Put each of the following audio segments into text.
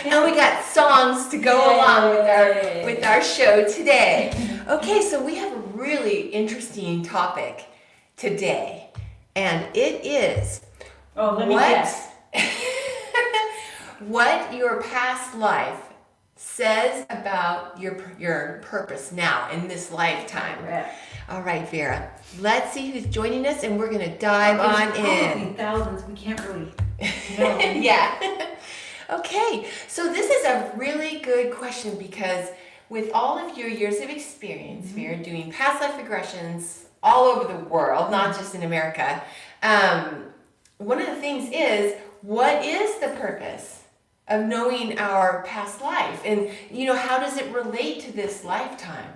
And we got songs to go along with our show today. Okay, so we have a really interesting topic today, and it is let me guess. what your past life says about your purpose now in this lifetime. Right. All right, Vera. Let's see who's joining us, and we're going to dive on in. Thousands. We can't really know. Yeah. Okay. So this is a really good question because with all of your years of experience, Vera, doing past life regressions all over the world, not just in America, one of the things is, what is the purpose of knowing our past life? And, how does it relate to this lifetime?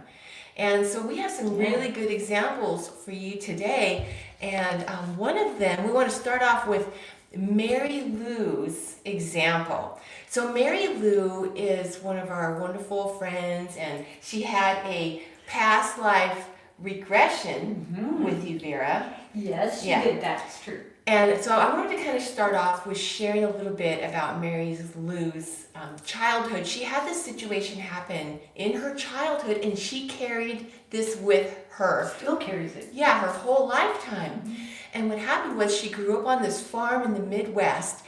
And so we have some really good examples for you today. And one of them, we want to start off with Mary Lou's example. So Mary Lou is one of our wonderful friends, and she had a past life regression with you, Vera. Yes, she did. That's true. And so I wanted to kind of start off with sharing a little bit about Mary Lou's childhood. She had this situation happen in her childhood, and she carried this with her. Still carries it. Yeah, her whole lifetime. And what happened was she grew up on this farm in the Midwest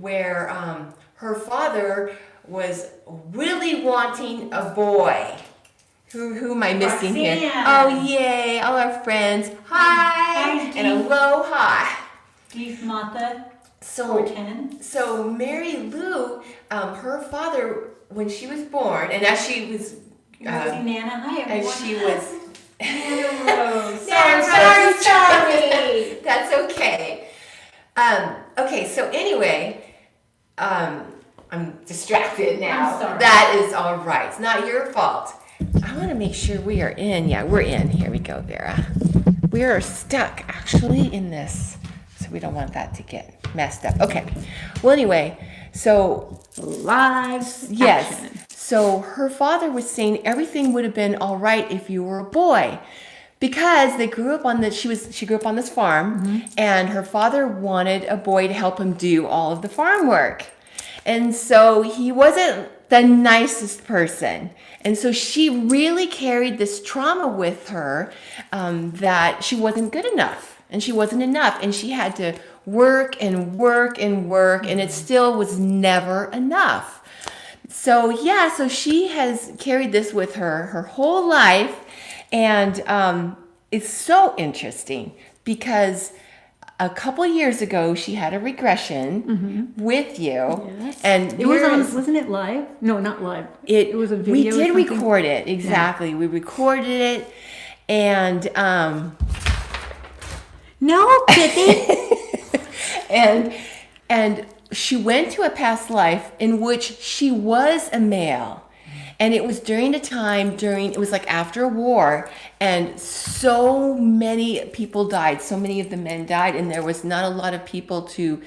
where her father was really wanting a boy. Who am I missing here? Oh, yay, all our friends. Hi, and aloha. Steve, Martha, So Mary Lou, her father, when she was born, and as she was, Nana, hi everyone. as she was, sorry. That's okay. Okay, so anyway, I'm distracted now. I'm sorry. That is all right. It's not your fault. I want to make sure we are in. Yeah, we're in. Here we go, Vera. We are stuck actually in this. So we don't want that to get messed up. Okay. Well, anyway, so Live yes. action. So her father was saying everything would have been all right if you were a boy, because they grew up on she grew up on this farm, and her father wanted a boy to help him do all of the farm work. And so he wasn't the nicest person. And so she really carried this trauma with her, that she wasn't good enough and she wasn't enough. And she had to work and work and work, and it still was never enough. So so she has carried this with her whole life. And it's so interesting because a couple years ago, she had a regression with you, and It was on, wasn't it live? No, not live. It was a video. We did record it, exactly. Yeah. We recorded it, and no, Kitty. and she went to a past life in which she was a male. And it was during a time it was like after a war, and so many people died. So many of the men died, and there was not a lot of people to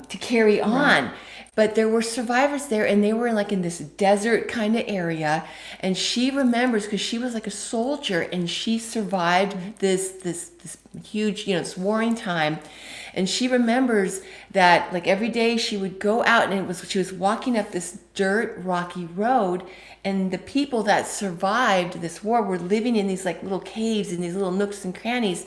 carry on. Right. But there were survivors there, and they were in this desert kind of area. And she remembers, because she was like a soldier, and she survived this huge, this warring time. And she remembers that every day she would go out, and she was walking up this dirt rocky road, and the people that survived this war were living in these little caves, in these little nooks and crannies.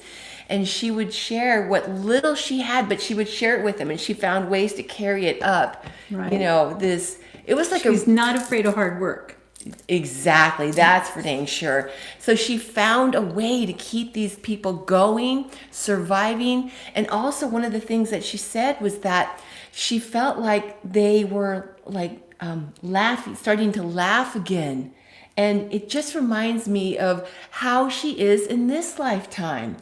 And she would share what little she had, but she would share it with them, and she found ways to carry it up. Right. It was she's not afraid of hard work. Exactly, that's for dang sure. So she found a way to keep these people going, surviving. And also one of the things that she said was that she felt like they were laughing, starting to laugh again. And it just reminds me of how she is in this lifetime.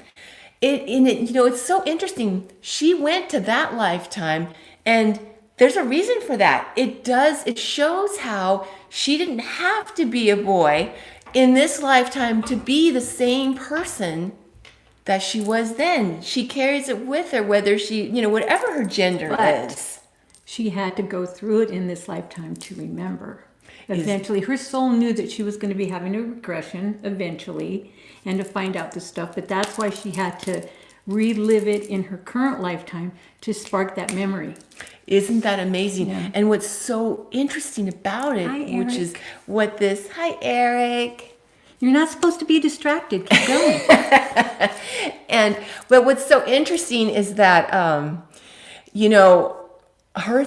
It's so interesting. She went to that lifetime, and there's a reason for that. It shows how she didn't have to be a boy in this lifetime to be the same person that she was then. She carries it with her, whether she, whatever her gender is. She had to go through it in this lifetime to remember. Eventually, her soul knew that she was going to be having a regression eventually, and to find out the stuff. But that's why she had to relive it in her current lifetime to spark that memory. Isn't that amazing? Yeah. And what's so interesting about it, Hi, which is Eric. what this, hi, Eric. You're not supposed to be distracted. Keep going. But what's so interesting is that, you know, her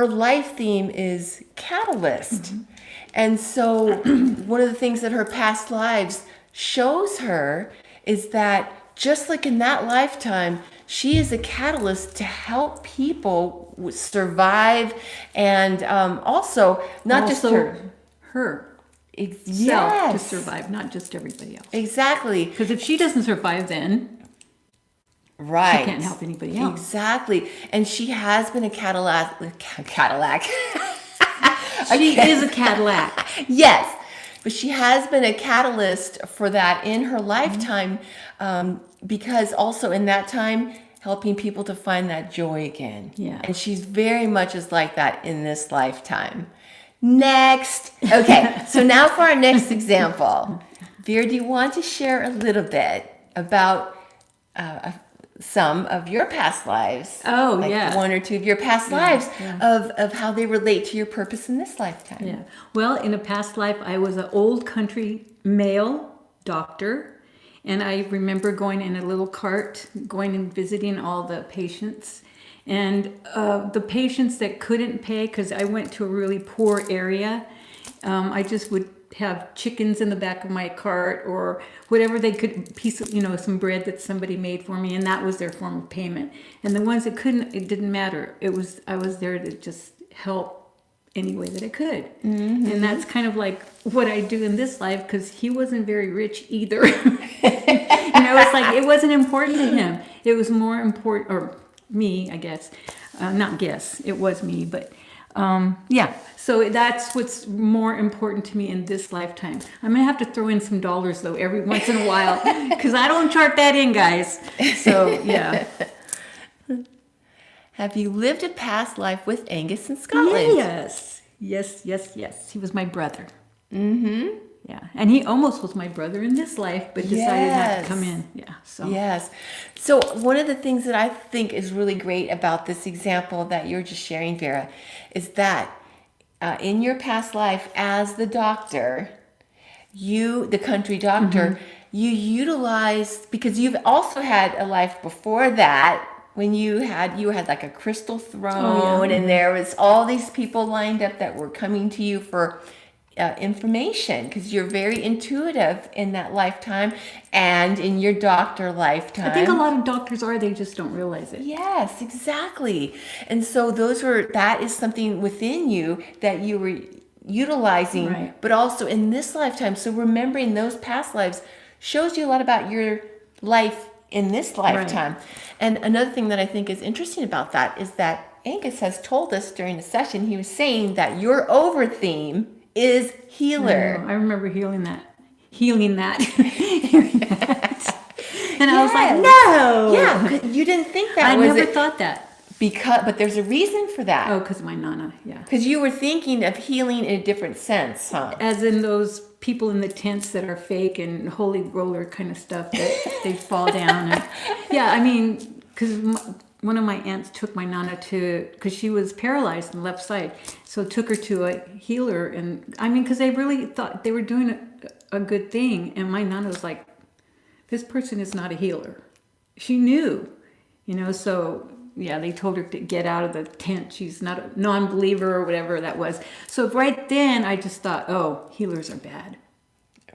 life theme is catalyst. And so one of the things that her past lives shows her is that just like in that lifetime, she is a catalyst to help people survive, and also not just her. Her. Self to Yes, survive, not just everybody else. exactly. Because if she doesn't survive, then Right. she can't help anybody else. Exactly. And she has been a Cadillac. She is a Cadillac. Yes. But she has been a catalyst for that in her lifetime, because also in that time, helping people to find that joy again. Yeah. And she's very much is like that in this lifetime. Next. Okay. So now for our next example. Vera, do you want to share a little bit about some of your past lives? Oh, like yeah. one or two of your past lives of how they relate to your purpose in this lifetime. Yeah. Well, in a past life, I was an old country male doctor. And I remember going in a little cart, going and visiting all the patients. And the patients that couldn't pay, because I went to a really poor area, I just would have chickens in the back of my cart or whatever they could, piece of, some bread that somebody made for me, and that was their form of payment. And the ones that couldn't, it didn't matter. I was there to just help any way that I could. Mm-hmm. And that's kind of like what I do in this life, because he wasn't very rich either. It's like it wasn't important to him. It was more important, or me, I guess. Not guess, it was me, but yeah. So that's what's more important to me in this lifetime. I'm gonna have to throw in some dollars though every once in a while, because I don't chart that in, guys. So yeah. Have you lived a past life with Angus in Scotland? Yes. He was my brother. Mm-hmm. Yeah, and he almost was my brother in this life, but decided not to come in. Yeah. So. Yes. So one of the things that I think is really great about this example that you're just sharing, Vera, is that in your past life as the doctor, the country doctor, you utilized, because you've also had a life before that when you had like a crystal throne, and there was all these people lined up that were coming to you for information, because you're very intuitive in that lifetime and in your doctor lifetime. I think a lot of doctors are, they just don't realize it. Yes, exactly. And so that is something within you that you were utilizing, right. But also in this lifetime. So remembering those past lives shows you a lot about your life in this lifetime. Right. And another thing that I think is interesting about that is that Angus has told us during the session, he was saying that your over theme is healer. I remember hearing that. And I was like, no. Yeah, you didn't think that I was never it. thought that. But there's a reason for that. Oh, because of my nana, yeah. Because you were thinking of healing in a different sense, huh? As in those people in the tents that are fake and holy roller kind of stuff that they fall down. And, yeah, I mean, because one of my aunts took my nana because she was paralyzed on the left side, so took her to a healer. And I mean, because they really thought they were doing a good thing. And my nana was like, this person is not a healer. She knew, so yeah, they told her to get out of the tent. She's not a non-believer or whatever that was. So right then I just thought, oh, healers are bad.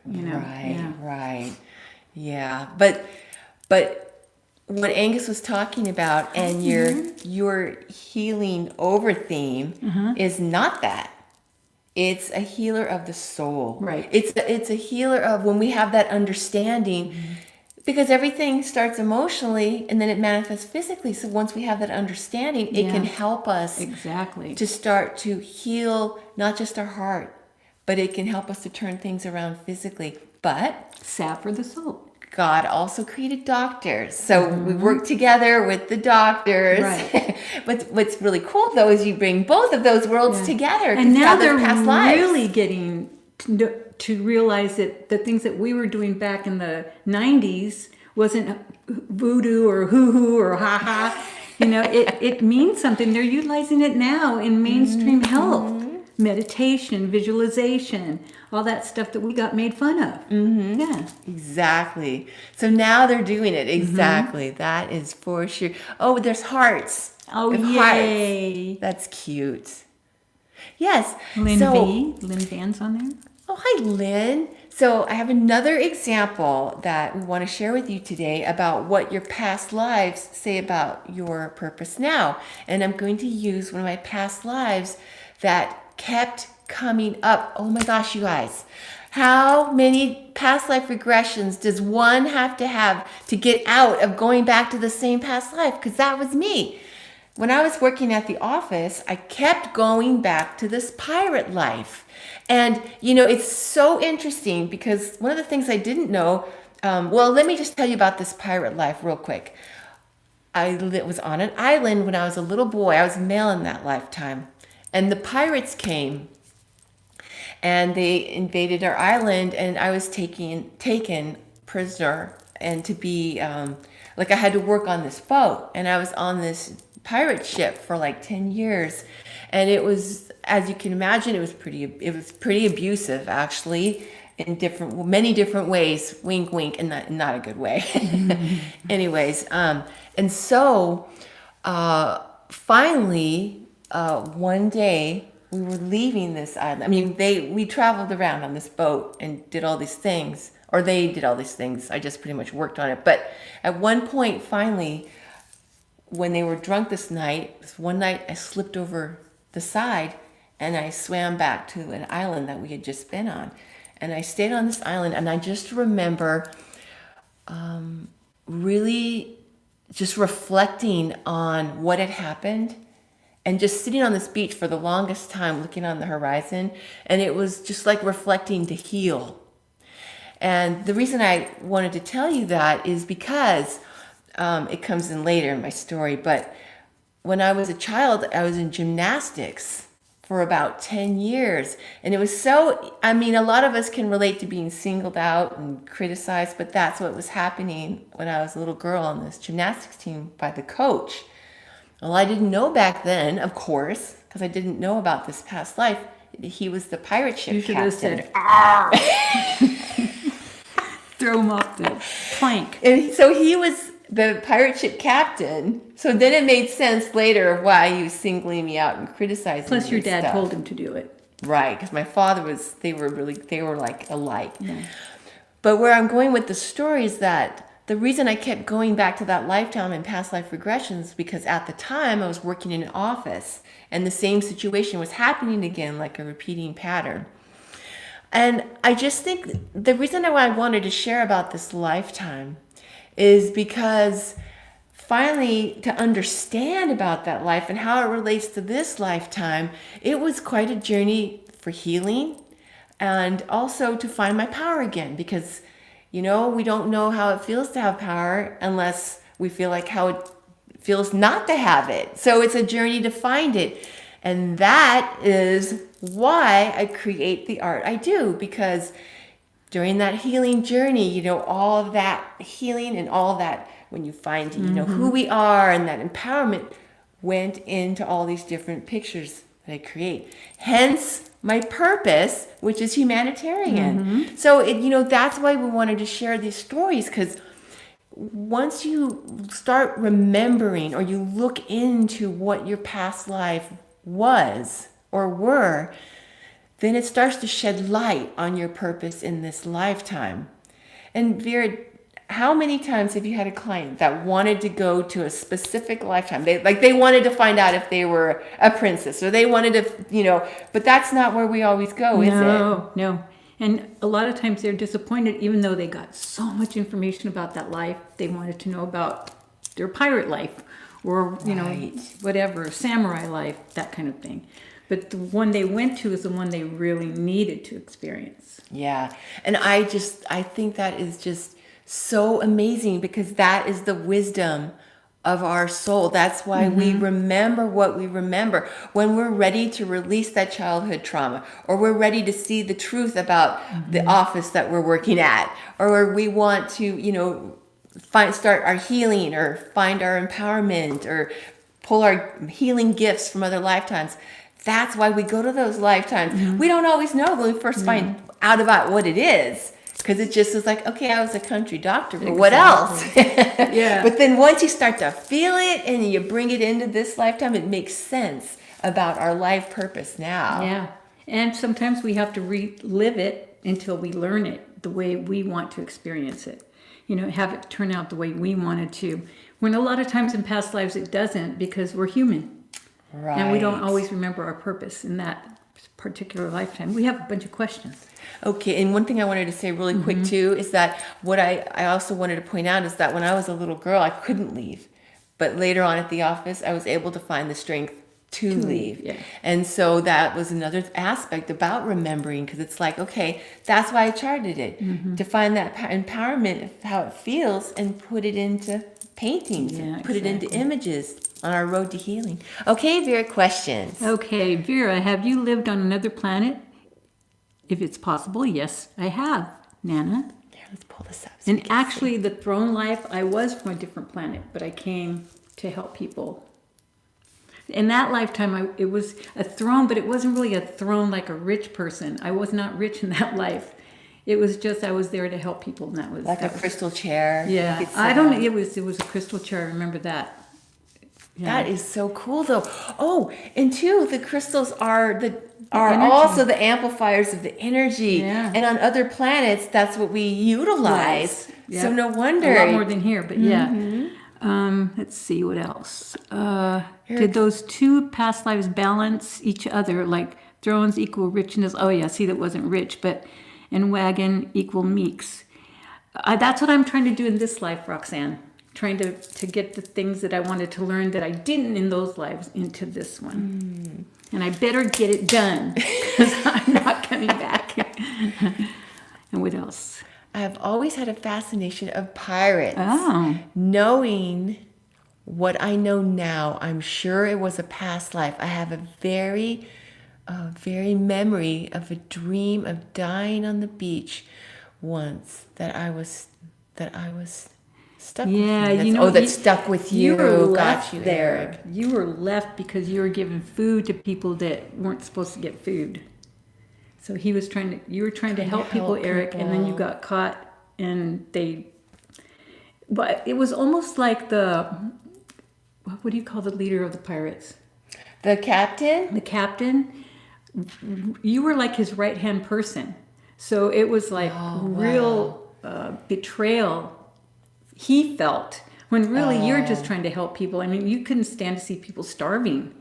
Right. Yeah. But what Angus was talking about and your healing over theme is not that. It's a healer of the soul. Right. It's a healer of when we have that understanding, because everything starts emotionally and then it manifests physically. So once we have that understanding, it can help us to start to heal not just our heart, but it can help us to turn things around physically. But salve for the soul. God also created doctors. So we work together with the doctors. Right. What's really cool, though, is you bring both of those worlds together. And now they're past really lives. getting to realize that the things that we were doing back in the 90s wasn't voodoo or hoo-hoo or ha-ha. it means something. They're utilizing it now in mainstream health, meditation, visualization, all that stuff that we got made fun of. Yeah. Exactly. So now they're doing it. Exactly. That is for sure. Oh, there's hearts. Oh, With yay. hearts. That's cute. Yes. Lynn So, Lynn Van's on there. oh, hi, Lynn. So I have another example that we want to share with you today about what your past lives say about your purpose now. And I'm going to use one of my past lives that kept coming up. Oh my gosh, you guys. How many past life regressions does one have to get out of going back to the same past life? Because that was me. When I was working at the office, I kept going back to this pirate life. And, it's so interesting because one of the things I didn't know, well, let me just tell you about this pirate life real quick. I was on an island when I was a little boy. I was male in that lifetime. And the pirates came and they invaded our island, and I was taken prisoner and to be, I had to work on this boat, and I was on this pirate ship for like 10 years. And it was, as you can imagine, it was pretty abusive, actually, in many different ways. Wink, wink, and not a good way. Anyways, and so finally, one day we were leaving this island. I mean, we traveled around on this boat and did all these things, or they did all these things. I just pretty much worked on it. But at one point, finally, when they were drunk this one night, I slipped over the side and I swam back to an island that we had just been on. And I stayed on this island, and I just remember really just reflecting on what had happened and just sitting on this beach for the longest time looking on the horizon. And it was just like reflecting to heal. And the reason I wanted to tell you that is because it comes in later in my story, but when I was a child, I was in gymnastics for about 10 years. And it was a lot of us can relate to being singled out and criticized, but that's what was happening when I was a little girl on this gymnastics team by the coach. Well, I didn't know back then, of course, because I didn't know about this past life. He was the pirate ship captain. You should have said, throw him off the plank. And so he was the pirate ship captain. So then it made sense later of why he was singling me out and criticizing me. Plus your dad told him to do it. Right, because my father they were like alike. Yeah. But where I'm going with the story is that the reason I kept going back to that lifetime and past life regressions, because at the time I was working in an office and the same situation was happening again, like a repeating pattern. And I just think the reason I wanted to share about this lifetime is because finally, to understand about that life and how it relates to this lifetime, it was quite a journey for healing and also to find my power again, because we don't know how it feels to have power unless we feel like how it feels not to have it. So it's a journey to find it. And that is why I create the art I do, because during that healing journey, all of that healing and all that, when you find, who we are, and that empowerment went into all these different pictures that I create. Hence my purpose, which is humanitarian. So, that's why we wanted to share these stories, because once you start remembering or you look into what your past life was or were, then it starts to shed light on your purpose in this lifetime. And Vera, how many times have you had a client that wanted to go to a specific lifetime? They wanted to find out if they were a princess, or they wanted to, but that's not where we always go, is it? No. And a lot of times they're disappointed, even though they got so much information about that life. They wanted to know about their pirate life, or, whatever, samurai life, that kind of thing. But the one they went to is the one they really needed to experience. Yeah. And I think that is just so amazing, because that is the wisdom of our soul. That's why we remember what we remember. When we're ready to release that childhood trauma, or we're ready to see the truth about the office that we're working at, or we want to, start our healing or find our empowerment or pull our healing gifts from other lifetimes. That's why we go to those lifetimes. We don't always know when we first find out about what it is. Because it just is like, okay, I was a country doctor, but what else? Yeah. But then once you start to feel it and you bring it into this lifetime, it makes sense about our life purpose now. Yeah. And sometimes we have to relive it until we learn it the way we want to experience it. Have it turn out the way we wanted to. When a lot of times in past lives it doesn't, because we're human. Right. And we don't always remember our purpose in that particular lifetime. We have a bunch of questions. Okay, and one thing I wanted to say really quick too is that what I also wanted to point out is that when I was a little girl, I couldn't leave. But later on at the office, I was able to find the strength to leave. Yeah. And so that was another aspect about remembering, because it's like, okay, that's why I charted it, to find that empowerment of how it feels and put it into paintings, Yeah, put it into images on our road to healing. Okay, Vera, questions. Okay, Vera, have you lived on another planet? If it's possible, yes, I have, Nana. Here, let's pull this up. So we And can actually, the throne life, I was from a different planet, but I came to help people. In that lifetime, it was a throne, but it wasn't really a throne like a rich person. I was not rich in that life. It was just I was there to help people, and that was like a crystal chair. Yeah, You could sit I don't. on. It was a crystal chair. I remember that. Yeah. That is so cool, though. Oh, and two, the crystals are energy. also the amplifiers of the energy. Yeah. And on other planets, that's what we utilize. Yes. So Yep. no wonder. A lot more than here, but yeah. Let's see what else. Did those two past lives balance each other? Like thrones equal richness. Oh yeah, see that wasn't rich, and wagon equal meeks. That's what I'm trying to do in this life, Roxanne. Trying to get the things that I wanted to learn that I didn't in those lives into this one. And I better get it done because I'm not coming back. And what else? I've always had a fascination of pirates. Oh. Knowing what I know now, I'm sure it was a past life. I have a very memory of a dream of dying on the beach once that I was stuck Yeah, with you know, that stuck with you. were Got left you, there. Eric. You were left because you were giving food to people that weren't supposed to get food. So you were trying to help people, Eric, and then you got caught, and but it was almost like what do you call the leader of the pirates? The captain? The captain. You were like his right-hand person. So it was like real betrayal he felt, when really you're just trying to help people. I mean, you couldn't stand to see people starving,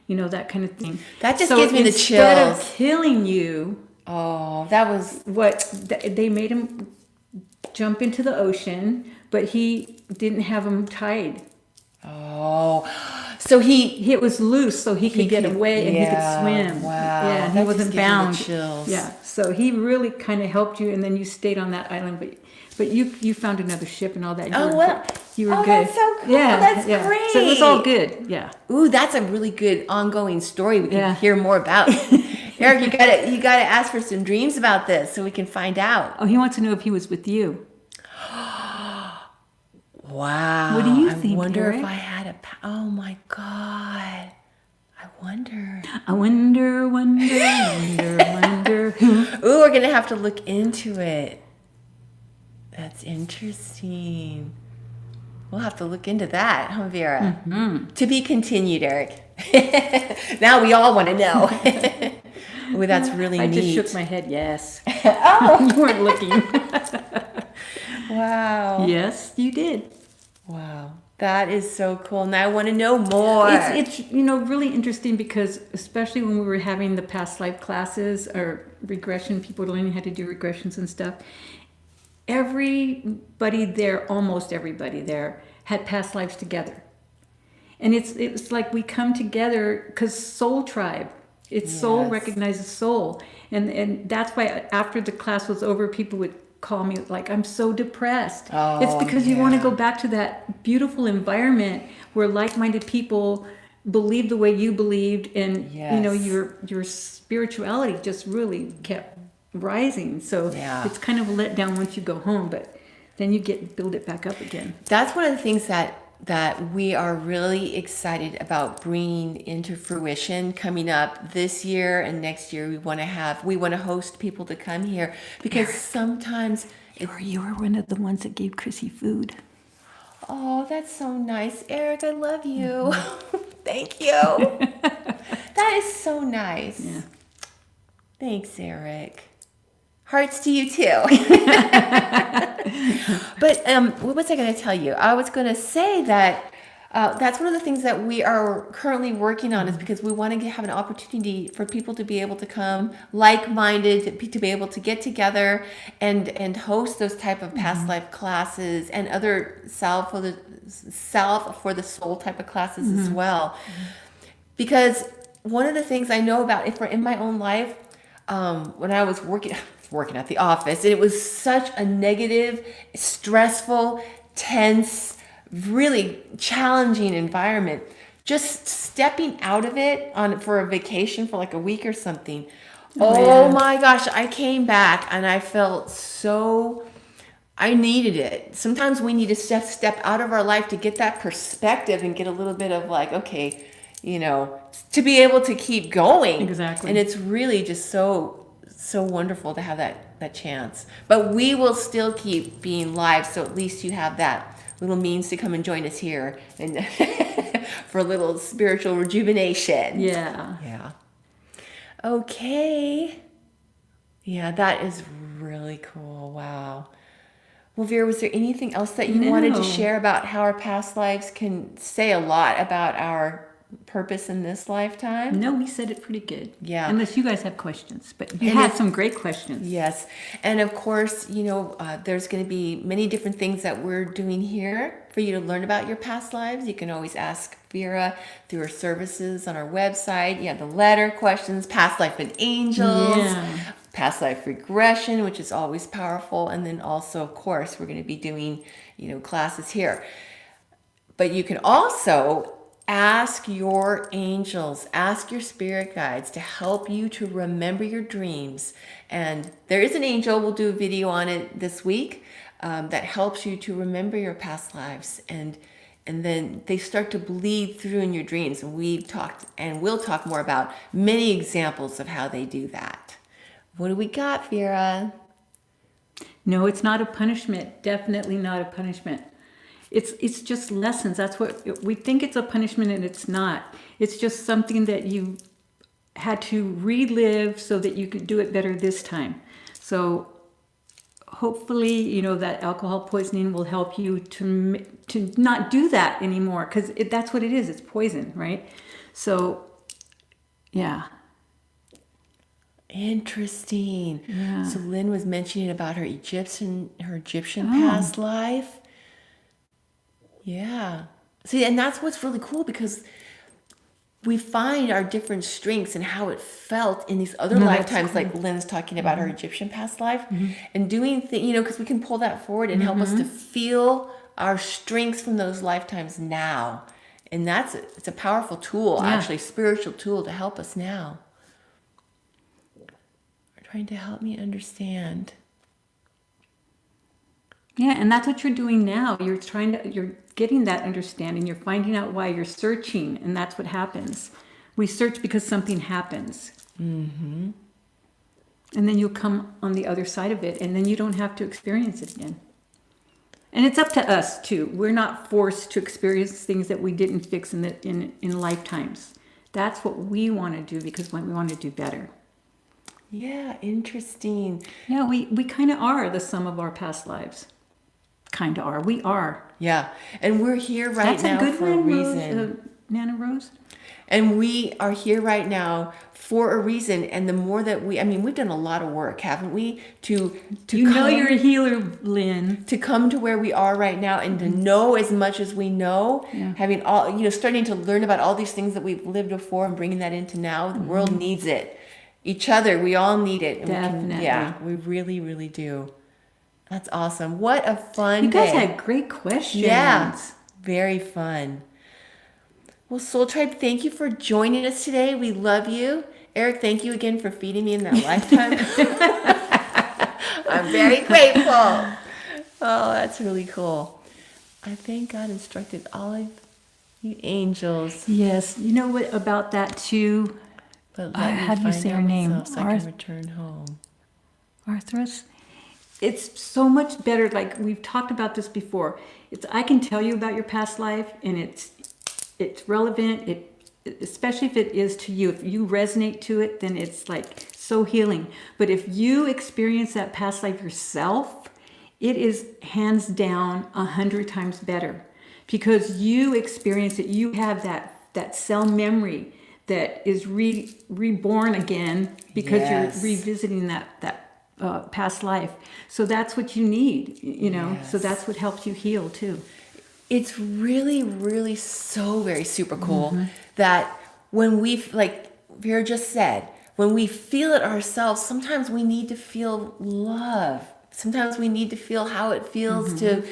that kind of thing. That just gives me the instead chills. of killing you, That was they made him jump into the ocean, but he didn't have him tied. so It was loose, so he could get away and he could swim. Wow. Yeah, and That he just wasn't gives me the bound. chills. Yeah, so he really kind of helped you, and then you stayed on that island, but you found another ship and all that. You were good. That's so cool. Yeah, That's yeah. great. So it was all good. Yeah. Ooh, that's a really good ongoing story we can Yeah. hear more about. Eric, you gotta ask for some dreams about this so we can find out. Oh, he wants to know if he was with you. Wow. What do you think, I wonder Eric? if I had oh my God. I wonder. I wonder who. Ooh, we're gonna have to look into it. That's interesting. We'll have to look into that, huh, Vera? Mm-hmm. To be continued, Eric. Now we all want to know. Ooh, that's really I neat. just shook my head. Yes. You weren't looking. Wow. Yes, you did. Wow. That is so cool. Now I want to know more. It's really interesting because especially when we were having the past life classes or regression, people learning how to do regressions and stuff. Everybody there, almost everybody there, had past lives together, and it's like we come together because soul tribe. It's soul recognizes soul, and that's why after the class was over, people would call me like, I'm so depressed. It's because you want to go back to that beautiful environment where like-minded people believe the way you believed, and your spirituality just really kept rising. So it's kind of a letdown once you go home, but then you build it back up again. That's one of the things that we are really excited about bringing into fruition coming up this year and next year. We want to host people to come here because sometimes You were one of the ones that gave Chrissy food. oh, that's so nice, Eric. I love you. Thank you. That is so nice. Yeah. Thanks, Eric. Hearts to you too. But what was I going to tell you? I was going to say that that's one of the things that we are currently working on is because we want to have an opportunity for people to be able to come like-minded, to be able to get together and host those type of past life classes and other self for the soul type of classes as well. Because one of the things I know about if we're in my own life, when I was working at the office, and it was such a negative, stressful, tense, really challenging environment. Just stepping out of it for a vacation for like a week or something. Oh my gosh, I came back and I felt I needed it. Sometimes we need to step out of our life to get that perspective and get a little bit of like, okay, to be able to keep going. Exactly. And it's really just so wonderful to have that chance. But we will still keep being live, so at least you have that little means to come and join us here and for a little spiritual rejuvenation. Yeah. Okay. Yeah, that is really cool. Wow. Well, Vera, was there anything else that you wanted to share about how our past lives can say a lot about our purpose in this lifetime? No, we said it pretty good. Yeah. Unless you guys have questions, but you had some great questions. Yes. And of course, there's going to be many different things that we're doing here for you to learn about your past lives. You can always ask Vera through her services on our website. The letter questions, past life and angels, past life regression, which is always powerful. And then also, of course, we're going to be doing, classes here. But you can also ask your angels, ask your spirit guides to help you to remember your dreams. And there is an angel, we'll do a video on it this week, that helps you to remember your past lives. And then they start to bleed through in your dreams. And we'll talk more about many examples of how they do that. What do we got, Vera? No, it's not a punishment. Definitely not a punishment. It's just lessons. That's what we think it's a punishment, and it's not. It's just something that you had to relive so that you could do it better this time. So hopefully, that alcohol poisoning will help you to not do that anymore, because that's what it is. It's poison, right? So, yeah. Interesting. Yeah. So Lynn was mentioning about her Egyptian past life. Yeah. See, and that's what's really cool, because we find our different strengths and how it felt in these other lifetimes, cool. Like Lynn's talking about her Egyptian past life, and doing things, because we can pull that forward and help us to feel our strengths from those lifetimes now. And it's a powerful tool, actually, spiritual tool to help us now. We're trying to help me understand. Yeah, and that's what you're doing now. You're getting that understanding. You're finding out why you're searching, and that's what happens. We search because something happens. Mm-hmm. And then you'll come on the other side of it, and then you don't have to experience it again. And it's up to us, too. We're not forced to experience things that we didn't fix in lifetimes. That's what we want to do, because we want to do better. Yeah, interesting. Yeah, we kind of are the sum of our past lives. Kind of are. We are. Yeah, and we're here right now for a reason. Nana Rose? And we are here right now for a reason. And the more that we've done a lot of work, haven't we? To you're a healer, Lynn. To come to where we are right now and to know as much as we know, having all, starting to learn about all these things that we've lived before and bringing that into now. The world needs it. Each other, we all need it. And definitely. We really, really do. That's awesome. What a fun day. You guys day. had great questions. Yeah, very fun. Well, Soul Tribe, thank you for joining us today. We love you. Eric, thank you again for feeding me in that lifetime. I'm very grateful. Oh, that's really cool. I thank God instructed all of you angels. Yes, you know what about that too? But let me How do you find say out her name? myself so I can return home. Arthros? It's so much better. Like we've talked about this before. It's I can tell you about your past life, and it's relevant. Especially if it is to you. If you resonate to it, then it's like so healing. But if you experience that past life yourself, it is hands down 100 times better because you experience it. You have that cell memory that is reborn again because Yes. you're revisiting that past life. So that's what you need, you know. Yes. So that's what helps you heal too. It's really, really so very super cool that when we, like Vera just said, when we feel it ourselves, sometimes we need to feel love. Sometimes we need to feel how it feels to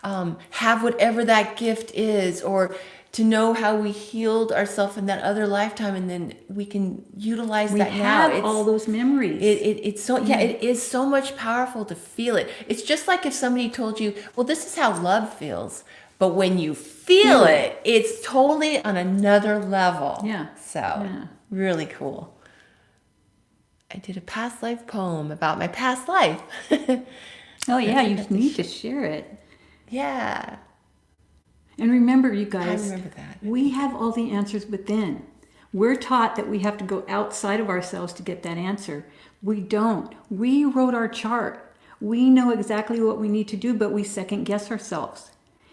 have whatever that gift is, or to know how we healed ourselves in that other lifetime, and then we can utilize We that now. have all those memories. It's so, yeah, it is so much powerful to feel it. It's just like if somebody told you, well, this is how love feels. But when you feel it, it's totally on another level. Yeah. So, Yeah. really cool. I did a past life poem about my past life. Oh yeah, you need to share it. Yeah. And remember, you guys, I remember that. we have all the answers within. We're taught that we have to go outside of ourselves to get that answer. We don't. We wrote our chart. We know exactly what we need to do, but we second guess ourselves.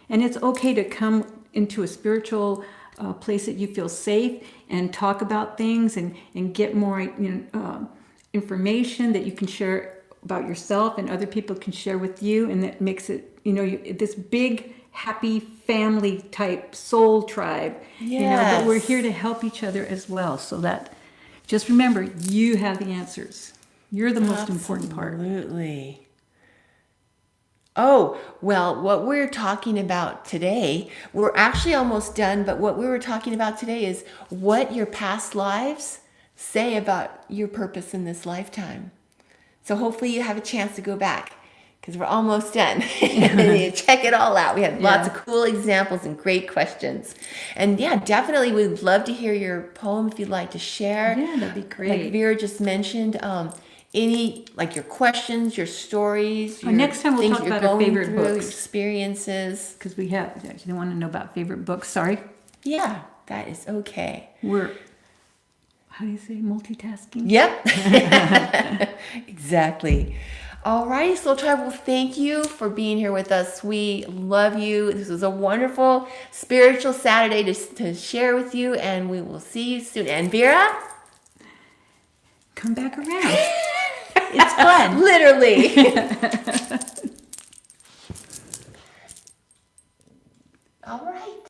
And it's okay to come into a spiritual place that you feel safe and talk about things and get more information that you can share about yourself and other people can share with you. And that makes it, this big, happy family type soul tribe. Yes. But we're here to help each other as well. So that, just remember, you have the answers. You're the most important part. Absolutely. Oh, well, what we're talking about today, we're actually almost done, but what we were talking about today is what your past lives say about your purpose in this lifetime. So hopefully you have a chance to go back because we're almost done. And check it all out. We had lots of cool examples and great questions. And yeah, definitely we'd love to hear your poem if you'd like to share. Yeah, that'd be great. Like Vera just mentioned, any, like your questions, your stories, your next time we'll things talk you're about our going favorite through, books. your experiences. Because you don't want to know about favorite books. Sorry. Yeah, that is okay. We're, how do you say, multitasking? Yep. Exactly. All right, Soul Tribe, well, thank you for being here with us. We love you. This was a wonderful spiritual Saturday to share with you, and we will see you soon. And Vera? Come back around. It's fun. Literally. All right.